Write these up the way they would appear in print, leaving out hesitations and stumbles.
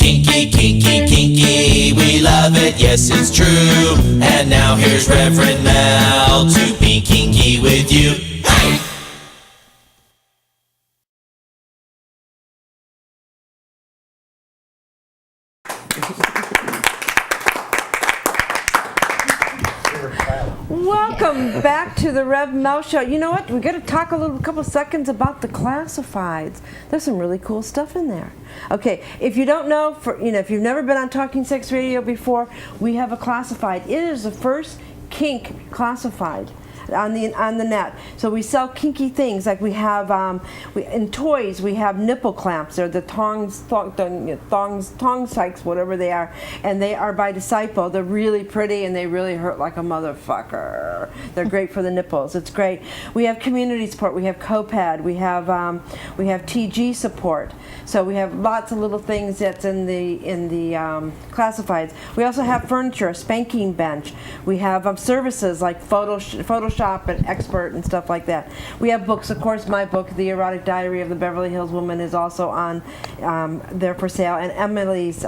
Kinky, kinky, kinky, we love it, yes it's true. And now here's Reverend Mel to be kinky with you. Hey! Welcome back to the Rev Mel Show. You know what? We're going to talk couple seconds about the classifieds. There's some really cool stuff in there. Okay, if you don't know, if you've never been on Talking Sex Radio before, we have a classified. It is the first kink classified on the net. So we sell kinky things, like we have in toys we have nipple clamps. They're the tongs, spikes, whatever they are, and they are by Disciple. They're really pretty and they really hurt like a motherfucker. They're great for the nipples. It's great. We have community support. We have Copad. We have TG support. So we have lots of little things that's in the classifieds. We also have furniture, a spanking bench. We have services like Photoshop and Expert and stuff like that. We have books, of course. My book, The Erotic Diary of the Beverly Hills Woman, is also on there for sale. And Emily's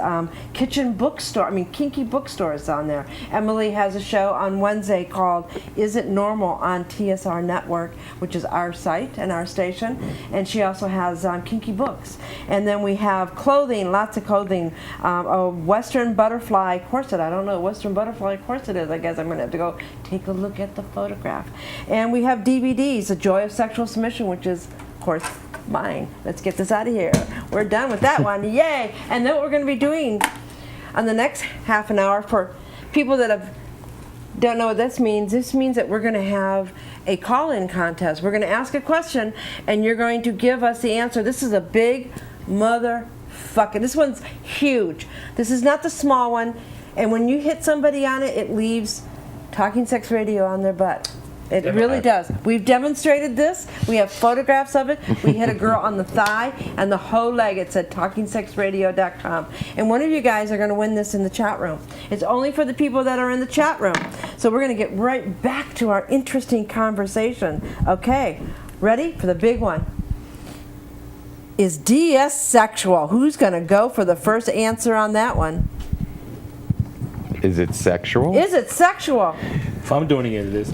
kitchen bookstore, kinky bookstore is on there. Emily has a show on Wednesday called Is It Normal on TSR Network, which is our site and our station. And she also has kinky books. And then we have clothing, lots of clothing. A Western butterfly corset. I don't know what Western butterfly corset is. I guess I'm going to have to go take a look at the photograph. And we have DVDs, The Joy of Sexual Submission, which is, of course, mine. Let's get this out of here. We're done with that one. Yay! And then what we're going to be doing on the next half an hour, for people that don't know what this means that we're going to have a call-in contest. We're going to ask a question, and you're going to give us the answer. This is a big motherfucker. This one's huge. This is not the small one. And when you hit somebody on it, it leaves Talking Sex Radio on their butt. It really does. We've demonstrated this. We have photographs of it. We hit a girl on the thigh and the whole leg. It said TalkingSexRadio.com. And one of you guys are going to win this in the chat room. It's only for the people that are in the chat room. So we're going to get right back to our interesting conversation. Okay, ready for the big one? Is DS sexual? Who's going to go for the first answer on that one? Is it sexual? Is it sexual? If I'm doing it, it is.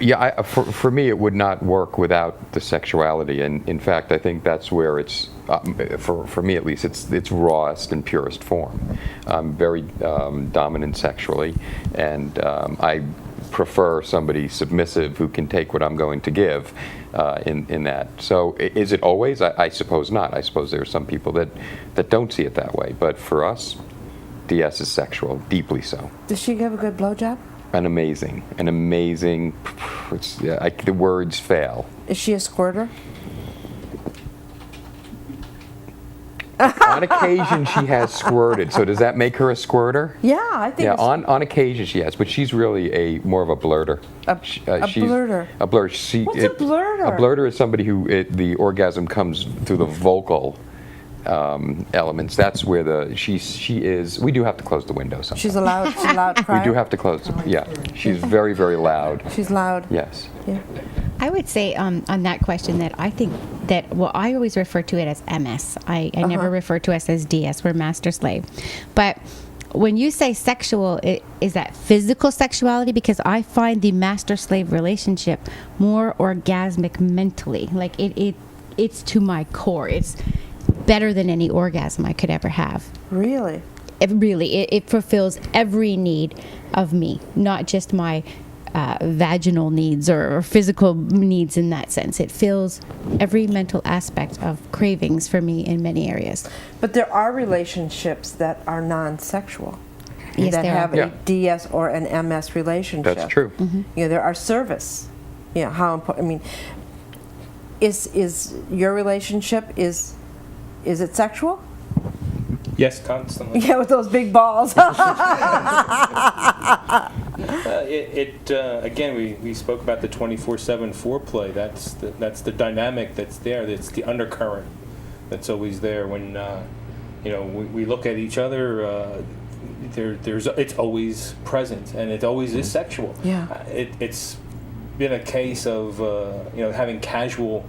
Yeah, for me, it would not work without the sexuality. And in fact, I think that's where it's, for me at least, it's rawest and purest form. I'm very dominant sexually, and I prefer somebody submissive who can take what I'm going to give in that. So is it always? I suppose not. I suppose there are some people that don't see it that way. But for us, DS is sexual, deeply so. Does she give a good blowjob? An amazing, the words fail. Is she a squirter? On occasion, she has squirted. So does that make her a squirter? Yeah, I think. Yeah, on occasion she has, but she's really more of a blurter. A blurter. A blurter. What's a blurter? A blurter is somebody who the orgasm comes through the vocal elements. That's where she is. We do have to close the window sometimes. She's a loud crier. We do have to close. Yeah, she's very, very loud. She's loud. Yes. Yeah. I would say on that question that I think that, well, I always refer to it as MS. I never refer to us as DS. We're master slave. But when you say sexual, is that physical sexuality? Because I find the master slave relationship more orgasmic mentally. Like it's to my core. It's better than any orgasm I could ever have. Really? It fulfills every need of me, not just my vaginal needs or physical needs in that sense. It fills every mental aspect of cravings for me in many areas. But there are relationships that are non-sexual. Yes, that there have are. a DS or an MS relationship. That's true. Mm-hmm. There are service. How important? Is your relationship is it sexual? Yes, constantly. Yeah, with those big balls. Again, we spoke about the 24/7 foreplay. That's the dynamic that's there. It's the undercurrent that's always there. When we look at each other, it's always present, and it always is sexual. Yeah. It's been a case of having casual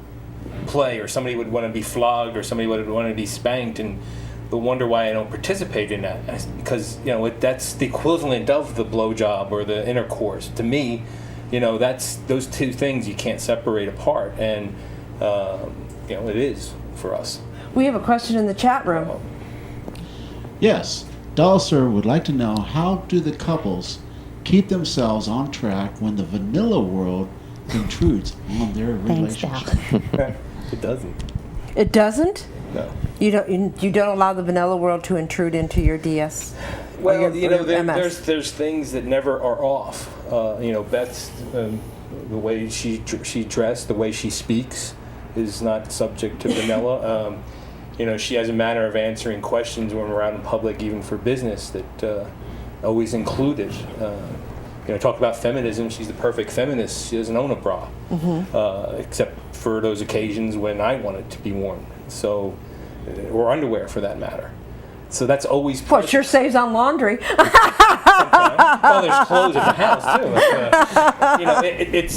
play, or somebody would want to be flogged, or somebody would want to be spanked, and they'll wonder why I don't participate in that. Because that's the equivalent of the blowjob or the intercourse. To me, that's those two things you can't separate apart, and it is for us. We have a question in the chat room. Yes, Dulcer would like to know, how do the couples keep themselves on track when the vanilla world intrudes on their Thanks, relationship? Dal. It doesn't. It doesn't? No. You don't allow the vanilla world to intrude into your DS? Well, your MS? there's things that never are off. Beth's the way she dressed, the way she speaks, is not subject to vanilla. She has a manner of answering questions when we're out in public, even for business, that always included. Talk about feminism. She's the perfect feminist. She doesn't own a bra, except for those occasions when I want it to be worn. So, or underwear for that matter. So that's always. Well, it sure saves on laundry. Well, there's clothes at the house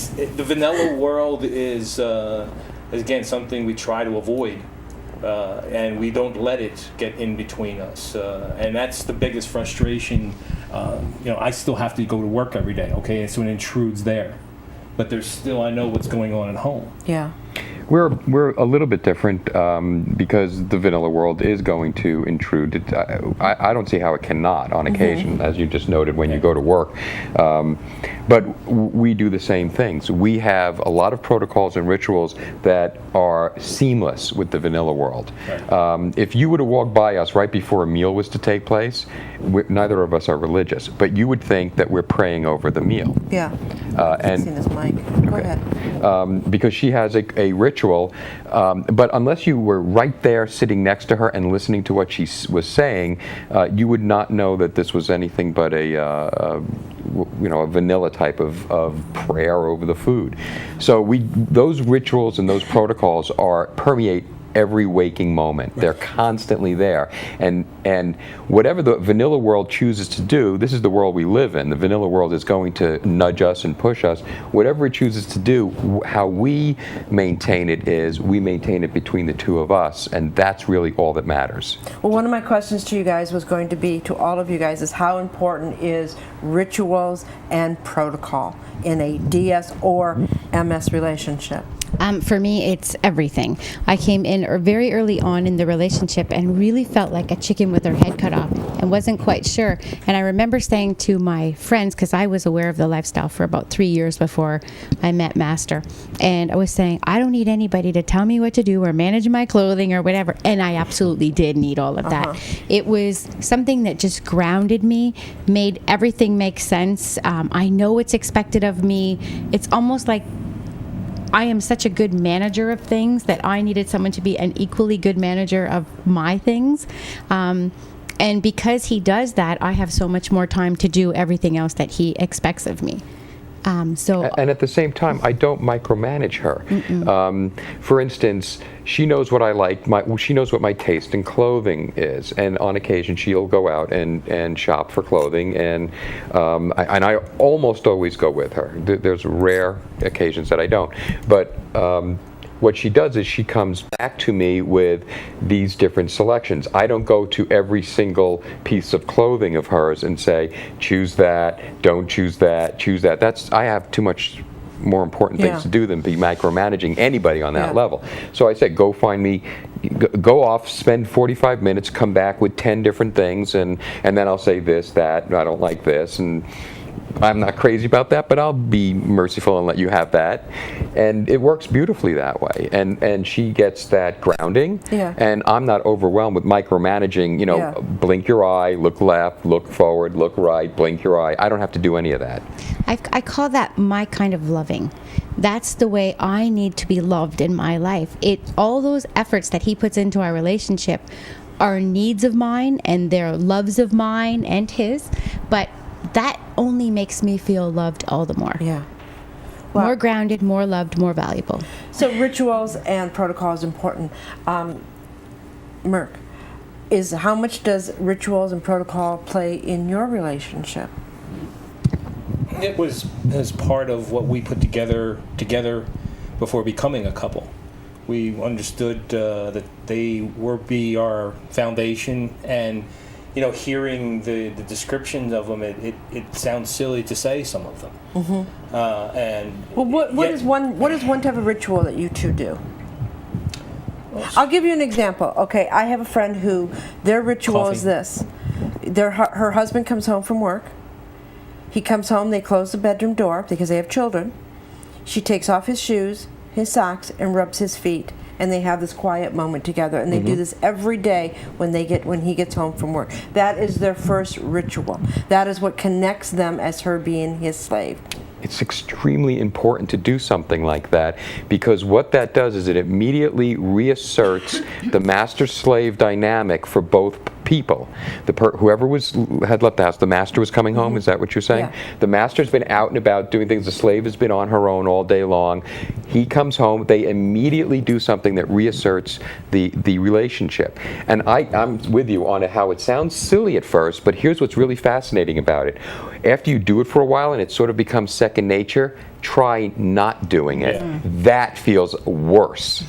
too. The vanilla world is again something we try to avoid. And we don't let it get in between us, and that's the biggest frustration. I still have to go to work every day, okay, so it intrudes there, but there's still, I know what's going on at home. Yeah. We're a little bit different because the vanilla world is going to intrude. I don't see how it cannot on occasion, as you just noted, when you go to work. But we do the same things. We have a lot of protocols and rituals that are seamless with the vanilla world. Right. If you were to walk by us right before a meal was to take place, neither of us are religious, but you would think that we're praying over the meal. Yeah. And seen this mic. Go ahead. Because she has a ritual, but unless you were right there sitting next to her and listening to what she was saying, you would not know that this was anything but a vanilla type of prayer over the food. So those rituals and those protocols permeate every waking moment. They're constantly there, and whatever the vanilla world chooses to do, this is the world we live in. The vanilla world is going to nudge us and push us. Whatever it chooses to do, how we maintain it is we maintain it between the two of us, and that's really all that matters. Well, one of my questions to you guys was going to be, to all of you guys, is how important is rituals and protocol in a DS or MS relationship? For me, it's everything. I came in very early on in the relationship and really felt like a chicken with her head cut off and wasn't quite sure. And I remember saying to my friends, because I was aware of the lifestyle for about 3 years before I met Master, and I was saying, I don't need anybody to tell me what to do or manage my clothing or whatever. And I absolutely did need all of that. It was something that just grounded me, made everything make sense. I know what's expected of me. It's almost like I am such a good manager of things that I needed someone to be an equally good manager of my things. And because he does that, I have so much more time to do everything else that he expects of me. And at the same time, I don't micromanage her. For instance, she knows what I like. She knows what my taste in clothing is, and on occasion she'll go out and shop for clothing, and I almost always go with her. There's rare occasions that I don't, but. What she does is she comes back to me with these different selections. I don't go to every single piece of clothing of hers and say, choose that, don't choose that, choose that. I have too much more important things to do than be micromanaging anybody on that level. So I said, go find me, go off, spend 45 minutes, come back with 10 different things, and then I'll say this, that, I don't like this, and I'm not crazy about that, but I'll be merciful and let you have that. And it works beautifully that way. And she gets that grounding. Yeah. And I'm not overwhelmed with micromanaging, blink your eye, look left, look forward, look right, blink your eye. I don't have to do any of that. I call that my kind of loving. That's the way I need to be loved in my life. All those efforts that he puts into our relationship are needs of mine, and they're loves of mine and his, but that only makes me feel loved all the more. Yeah. Well, more grounded, more loved, more valuable. So rituals and protocol is important. Merck, how much does rituals and protocol play in your relationship? It was as part of what we put together before becoming a couple. we understood that they were be our foundation, and hearing the descriptions of them, it sounds silly to say some of them. And well, what is one type of ritual that you two do? I'll give you an example. Okay, I have a friend who their ritual Coffee. is this. Her husband comes home from work. He comes home, they close the bedroom door because they have children. She takes off his shoes, his socks, and rubs his feet. And they have this quiet moment together, and they do this every day when he gets home from work. That is their first ritual. That is what connects them as her being his slave. It's extremely important to do something like that, because what that does is it immediately reasserts the master-slave dynamic for both people. Whoever had left the house, the master was coming home, is that what you're saying? Yeah. The master's been out and about doing things, the slave has been on her own all day long. He comes home, they immediately do something that reasserts the relationship. And I'm with you on how it sounds silly at first, but here's what's really fascinating about it. After you do it for a while and it sort of becomes second nature, try not doing it. Yeah. That feels worse.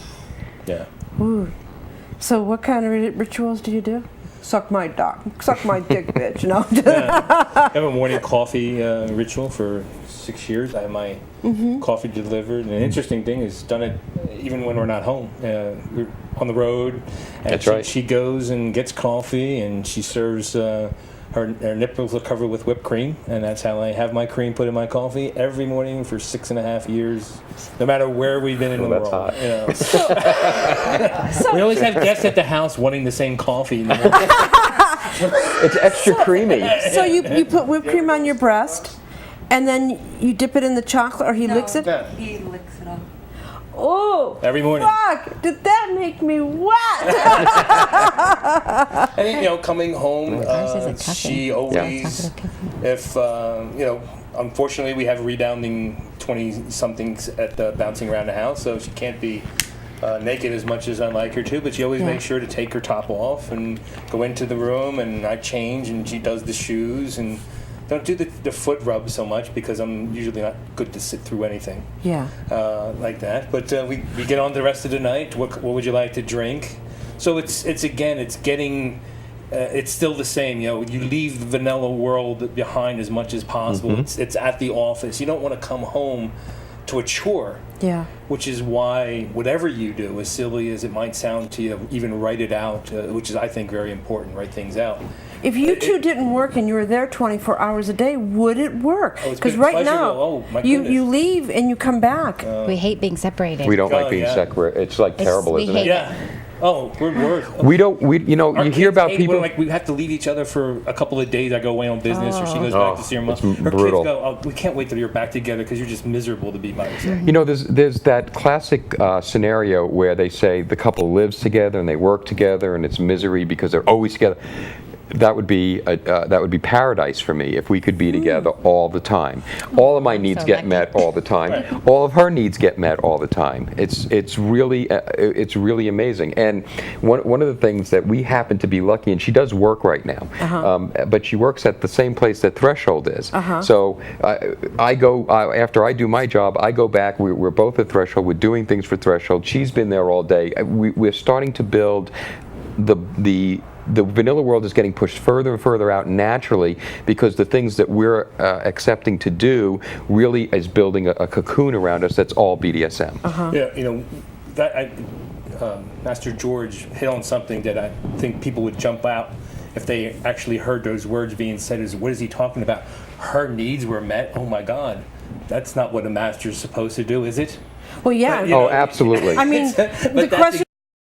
Yeah. Ooh. So what kind of rituals do you do? Suck my dog. Suck my dick, bitch. No. I have a morning coffee ritual for 6 years. I have my coffee delivered. And an interesting thing is done it even when we're not home. We're on the road. And That's right. She goes and gets coffee, and she serves her nipples are covered with whipped cream, and that's how I have my cream put in my coffee every morning for 6.5 years, no matter where we've been in the that's world. hot. We always have guests at the house wanting the same coffee. In the morning. It's extra creamy. So you put whipped cream on your breast, and then you dip it in the chocolate, or he licks it? Yeah. He licks it off. Oh, Every morning. fuck! Did that make me wet? And coming home, Ours isn't cuffing. she always, if unfortunately we have rebounding 20-somethings bouncing around the house, so she can't be naked as much as I like her to, but she always makes sure to take her top off and go into the room, and I change, and she does the shoes, and don't do the foot rub so much because I'm usually not good to sit through anything like that. But we get on the rest of the night. What would you like to drink? So it's getting. It's still the same, you leave the vanilla world behind as much as possible. It's at the office. You don't want to come home to a chore. Yeah. Which is why whatever you do, as silly as it might sound to you, even write it out, which is, I think, very important, write things out. If you two didn't work and you were there 24 hours a day, would it work? Oh, it's Because been a right pleasure to now, go, oh, my you goodness. leave and you come back. We hate being separated. We don't like Oh, being yeah. separate. It's like terrible, we isn't hate it? Yeah. Oh, we're You Our hear kids about hate people. when, like, we have to leave each other for a couple of days. I go away on business, or she goes back to see her mom. it's Her brutal. kids go, "Oh, we can't wait till you're back together because you're just miserable to be by yourself." There's that classic scenario where they say the couple lives together and they work together and it's misery because they're always together. That would be paradise for me if we could be together all the time. All of my needs So get lucky. met all the time. All of her needs get met all the time. It's really amazing. And one of the things that we happen to be lucky, and she does work right now, but she works at the same place that Threshold is. So I go after I do my job. I go back. We're both at Threshold. We're doing things for Threshold. She's been there all day. We're starting to build the vanilla world is getting pushed further and further out naturally because the things that we're accepting to do really is building a cocoon around us that's all BDSM. Yeah, that Master George hit on something that I think people would jump out if they actually heard those words being said. Is what is he talking about? Her needs were met. Oh my God, that's not what a master's supposed to do, is it? Well, yeah. But, Oh, absolutely. I mean, But the that's question